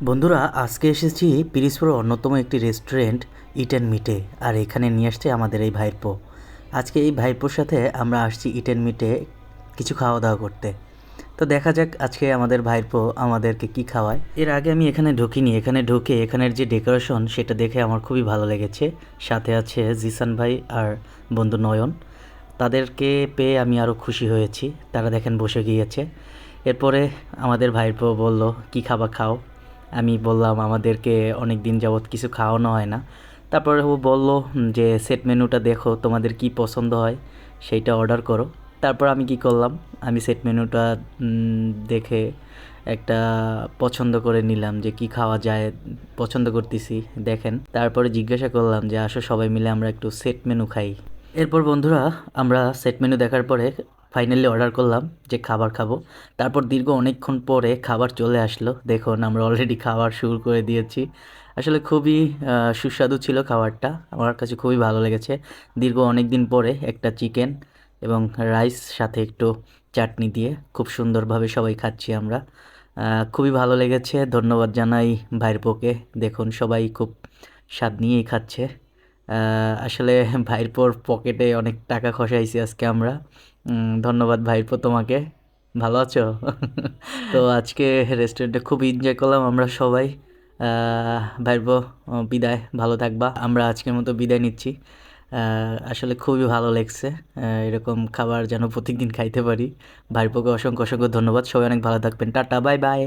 বন্ধুরা, আজকে এসেছি পিরিজপুরের অন্যতম একটি রেস্টুরেন্ট ইট অ্যান্ড মিটে। আর এখানে নিয়ে আসছে আমাদের এই ভাইপো। আজকে এই ভাইপোর সাথে আমরা আসছি ইট অ্যান্ড মিটে কিছু খাওয়া দাওয়া করতে। তো দেখা যাক আজকে আমাদের ভাইপো আমাদেরকে কি খাওয়ায়। এর আগে আমি এখানে ঢুকিনি, এখানে ঢুকে এখানের যে ডেকোরেশন সেটা দেখে আমার খুবই ভালো লেগেছে। সাথে আছে জিসান ভাই আর বন্ধু নয়ন। তাদেরকে পেয়ে আমি আরও খুশি হয়েছি। তারা দেখেন বসে গিয়েছে। এরপরে আমাদের ভাইপো বলল, কি খাবা খাও। আমি বললাম আমাদেরকে অনেক দিন যাবৎ কিছু খাওয়ানো হয় না। তারপরে ও বলল যে সেট মেনুটা দেখো, তোমাদের কি পছন্দ হয় সেইটা অর্ডার করো। তারপর আমি কি করলাম, আমি সেট মেনুটা দেখে একটা পছন্দ করে নিলাম যে কি খাওয়া যায়, পছন্দ করতেছি দেখেন। তারপরে জিজ্ঞাসা করলাম যে আসো সবাই মিলে আমরা একটু সেট মেনু খাই। এরপর বন্ধুরা, আমরা সেট মেনু দেখার পরে ফাইনালি অর্ডার করলাম যে খাবার খাবো। তারপর দীর্ঘ অনেকক্ষণ পরে খাবার চলে আসলো। দেখুন আমরা অলরেডি খাবার শুরু করে দিয়েছি। আসলে খুবই সুস্বাদু ছিল খাবারটা, আমার কাছে খুবই ভালো লেগেছে। দীর্ঘ অনেক দিন পরে একটা চিকেন এবং রাইস সাথে একটু চাটনি দিয়ে খুব সুন্দরভাবে সবাই খাচ্ছি আমরা। খুবই ভালো লেগেছে। ধন্যবাদ জানাই ভাইরপোকে। দেখুন সবাই খুব স্বাদ নিয়েই খাচ্ছে। আসলে ভাইরপোর পকেটে অনেক টাকা খসাইছি আজকে আমরা। ধন্যবাদ ভাইরপো তোমাকে। ভালো আছো? তো আজকে রেস্টুরেন্টে খুব এনজয় করলাম আমরা সবাই। ভাইরপো, বিদায়, ভালো থাকবা। আমরা আজকের মতো বিদায় নিচ্ছি। আসলে খুবই ভালো লাগছে। এরকম খাবার যেন প্রত্যেকদিন খাইতে পারি। ভাইরপোকে অসংখ্য অসংখ্য ধন্যবাদ। সবাই অনেক ভালো থাকবেন। Tata, bye bye.